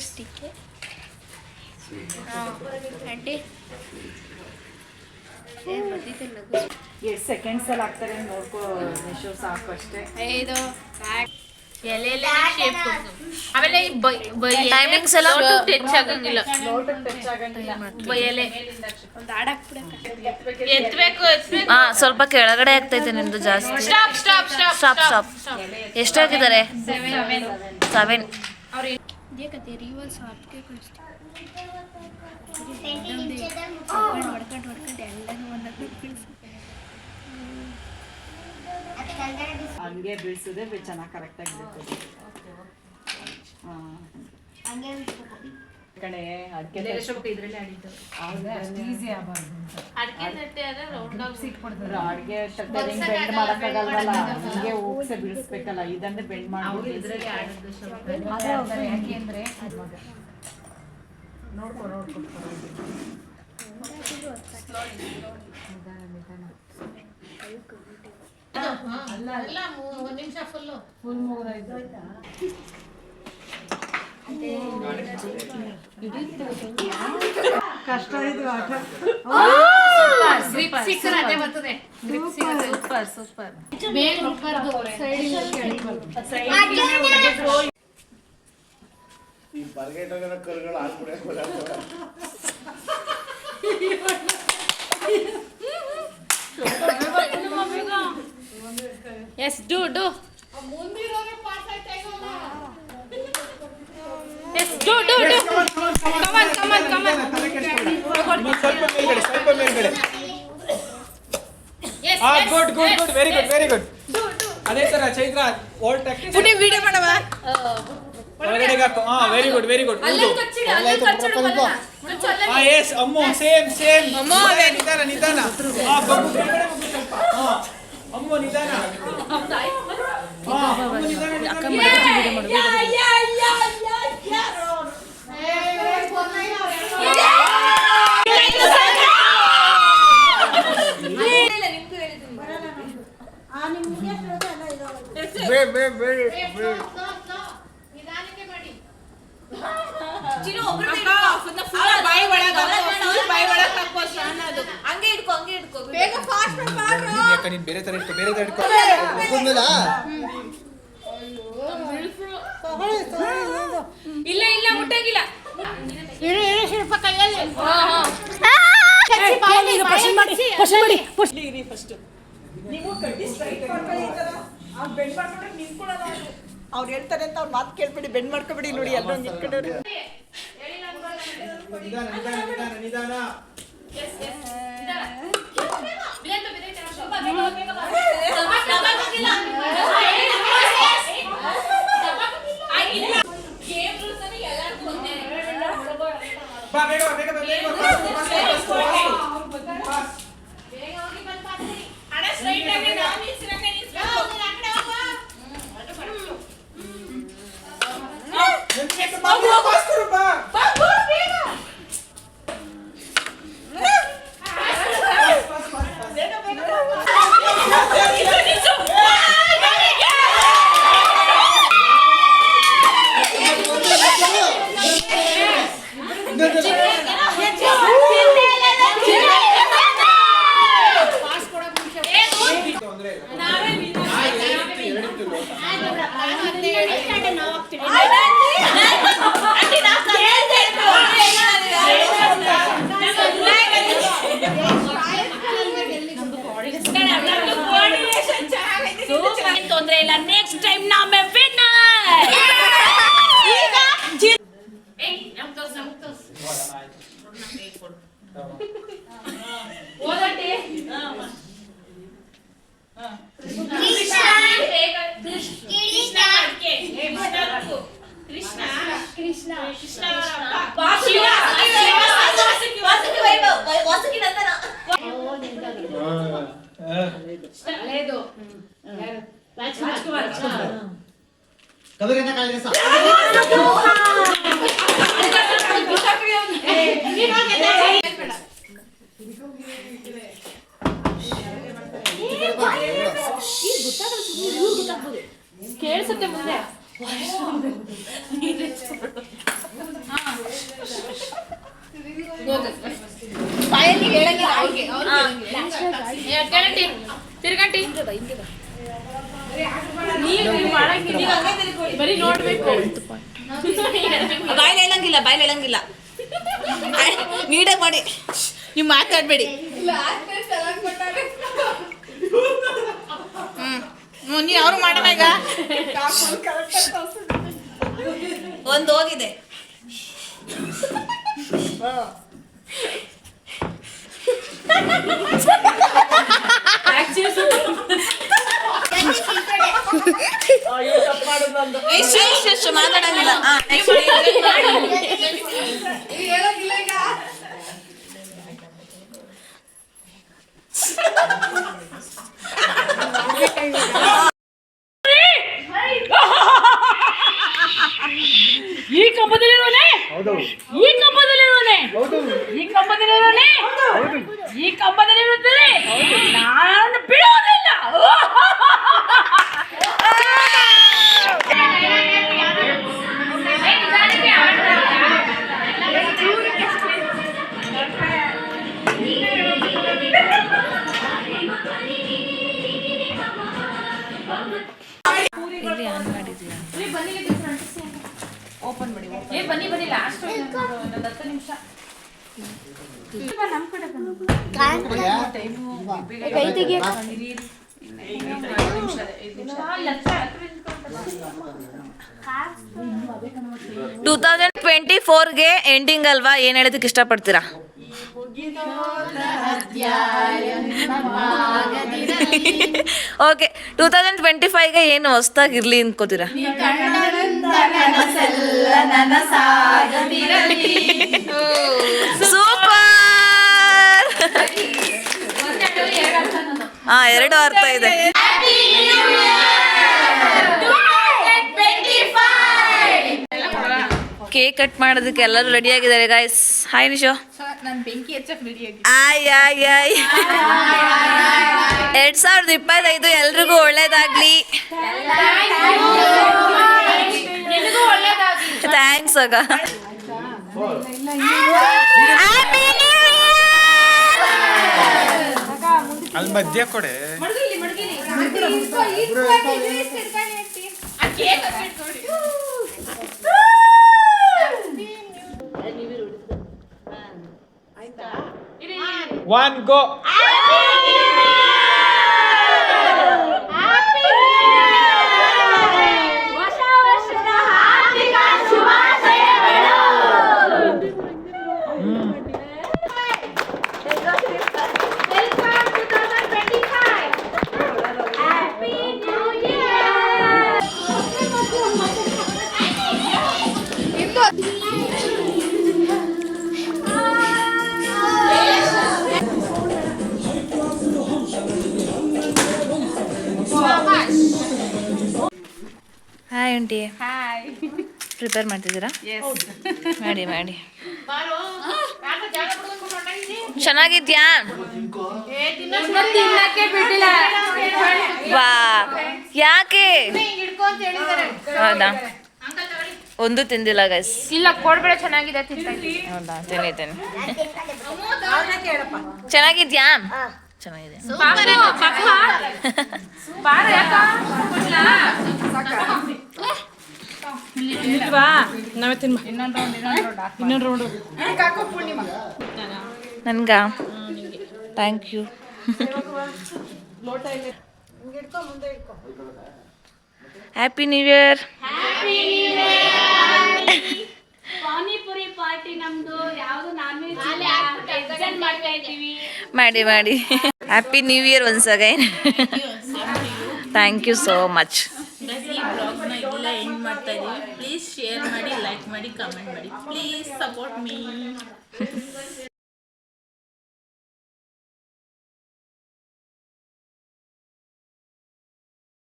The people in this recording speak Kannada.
ಸ್ಟಿಕ್ ಆಂಟಿ ಎಷ್ಟು ಸೆಕೆಂಡ್ಸ್ ಅಲ್ಲಿ ಆಗ್ತಾರೆ ನೋಡ್ಕೋ ನಿಶು, ಸಾಕು ಅಷ್ಟೇ. ಇದು ಎಲೆಲೆ ಶೇಪ್ ಕೊಡ್ತು. ಆಮೇಲೆ ಟೈಮಿಂಗ್ಸ್ ಎಲ್ಲ ಟಚ್ ಆಗಂಗಿಲ್ಲ. ಎಲೆ ಒಂದು ಎತ್ತಬೇಕು. ಹಾ, ಸ್ವಲ್ಪ ಕೆಳಗಡೆ ಆಗ್ತೈತೆ ನಿಮ್ದು ಜಾಸ್ತಿ. Stop stop stop stop stop. ಎಷ್ಟು ಹಾಕಿದ್ದಾರೆ? 7. देखते रिवर्स हाथ के कुछ ಹಂಗೆ ಬೀಳ್ಸಿದ್ರೆ ಚೆನ್ನಾಗಿ ಕರೆಕ್ಟಾಗಿ ಬೀಳ್ತದೆ. ಕಡೆ ಅಡಿಕೆ ಈಸಿ ಆಗಬಾರ್ದು. ಅಡಿಗೆ ಬೆಂಡ್ ಮಾಡೋಕ್ಕಾಗಲ್ವಲ್ಲ, ಹಿಂಗೆ ಹೋಗ್ಸೆ ಬೀಳಿಸ್ಬೇಕಲ್ಲ. ಇದನ್ನೇ ಬೆಂಡ್ ಮಾಡಿ ಯಾಕೆ ಅಂದರೆ ನೋಡ್ಕೊ ಫುಲ್ ಮುಗಿದೋಯ್ತು. ಕಷ್ಟ ಇದು ಆಟ. ಸೂಪರ್. ಈ ಬರ್ಗೆಟೋಗರ ಕರುಗಳು ಹಾಕ್ಬಿಡ. Yes, do. Yes, do. Come on. ಸ್ವಲ್ಪ ಮೇಲ್ಗಡೆ. Yes. ಗುಡ್. Very good. ಅದೇ ತರ ಚೈತ್ರ ಓಲ್ಡ್ ಟ್ಯಾಕ್ಟಿಕ್ಸ್. ಪುಟಿ ವಿಡಿಯೋ ಮಾಡವ. ಒಳಗಡೆಗೆ ಹಾಕು. Very good. ಎಸ್ ಅಮ್ಮು ಸೇಮ್. ಅಮ್ಮು ನಿಧಾನ. ಬಗ್ಗು ಕೆಳಗಡೆ ಬಗ್ಗು ಸ್ವಲ್ಪ. ಅಮ್ಮು ನಿಧಾನ. ಅಕ್ಕ ಮಾಡಿದ್ರೆ ವಿಡಿಯೋ ಮಾಡೋದು. ನೀನ್ ಬೇರೆ ತರ ಇಟ್ಕೋ. ಇಲ್ಲ ಮುಟ್ಟಂಗಿಲ್ಲ. ಅವ್ರು ಹೇಳ್ತಾರೆ ಅಂತ ಅವ್ರ ಮಾತು ಕೇಳ್ಬೇಡಿ, ಬೆಂಡ್ ಮಾಡ್ಕೊಬೇಡಿ. ನೋಡಿ ಎಲ್ಲ ನಿಂತ್ಕೊಂಡವ್ರೆ. ನಿಧಾನ. ತೊಂದ್ರೆ ಇಲ್ಲ, ನೆಕ್ಸ್ಟ್ ಟೈಮ್ ನಾವೇ ವಿನ್ನರ್. ಕಬೀರನ ಕಾಳಿದಾಸ. ಕೇಳಿಸುತ್ತೆ ಮುಂದೆ. ಬಾಯಲ್ಲಿ ಹೇಳಂಗಿಲ್ಲ ತಿರ್ಗಂಟಿ ಬರೀ ನೋಡ್ಬೇಕು. ಬಾಯಲ್ಲಿ ಹೇಳಂಗಿಲ್ಲ ನೀಟಾಗಿ ಮಾಡಿ, ನೀವು ಮಾತಾಡಬೇಡಿ. ನೀ ಅವ್ರು ಮಾಡೋಣ ಈಗ. ಒಂದು ಹೋಗಿದೆ. ಎಷ್ಟು ಮಾತಾಡಂಗಿಲ್ಲ. ಈ ಕಂಬದಲ್ಲಿರೋನೆ ಈ ಕಂಬದಲ್ಲಿರೋನೆ ಈ ಕಂಬದಲ್ಲಿರೋನೆ ಈ ಕಂಬದಲ್ಲಿರುತ್ತದೆ. ನಾನು ಬಿಡೋದಿಲ್ಲ. ಇಲ್ಲಿ ಆನ್ ಮಾಡಿದ್ಯಾ? ಓಪನ್ ಮಾಡಿ. ಬನ್ನಿ ಲಾಸ್ಟ್ 10 ನಿಮಿಷ. ಟೂ 2024ಗೆ ಎಂಡಿಂಗ್ ಅಲ್ವಾ, ಏನ್ ಹೇಳೋದಕ್ಕೆ ಇಷ್ಟಪಡ್ತೀರಾ? ಓಕೆ, 2025ಗೆ ಏನು ಹೊಸ್ದಾಗಿರ್ಲಿ ಅನ್ಕೋತೀರಾ? ಸೂಪರ್. ಹಾ, 2 ಅರ್ಥ ಇದೆ. ಕೇಕ್ ಕಟ್ ಮಾಡೋದಕ್ಕೆ ಎಲ್ಲರೂ ರೆಡಿ ಆಗಿದ್ದಾರೆ ಗಾಯ್ಸ್. ಹಾಯ್ ನಿಶೋ. ನಾನು ಬೆಂಕಿ ಹಚ್ಚಕ್ ರೆಡಿ ಆಗಿ. ಆಯ್ 2025 ಎಲ್ರಿಗೂ ಒಳ್ಳೇದಾಗ್ಲಿ. ಥ್ಯಾಂಕ್ಸ್ ಅಗ. ಅಲ್ಲಿ ಮಧ್ಯ ಕೊಡೆ. One go. Hi aunty. Prepare ಮಾಡ್ತಿದ್ದೀರಾ? ಮಾಡಿ ಚೆನ್ನಾಗಿದ್ಯಾ? ವಾ, ಯಾಕೆ? ಹೌದಾ, ಒಂದು ತಿಂದಿಲ್ಲ ಗೈಸ್. ಇಲ್ಲ ಕೊಡ್ಬೇಡ, ಚೆನ್ನಾಗಿದೆ ತಿಂತೀನಿ. ಹೌದಾ, ತಿನ್ನಿ. ಚೆನ್ನಾಗಿದ್ಯಾ? ಚೆನ್ನಾಗಿದೆ. ನನ್ಗ thank you. Happy new year. Panipuri party ನಮ್ದು. ಯಾವುದು ನಾನ್ ವೆಜ್ ಮಾಡ್ತಾ ಇದ್ದೀವಿ. ಮಾಡಿ happy new year once again. Thank you so much. ಈ ಬ್ಲಾಗ್ನ ಇಲ್ಲ ಎಂಡ್ ಮಾಡ್ತಾ ಇದೀವಿ. ಪ್ಲೀಸ್ ಶೇರ್ ಮಾಡಿ, ಲೈಕ್ ಮಾಡಿ, ಕಮೆಂಟ್ ಮಾಡಿ. Please support me.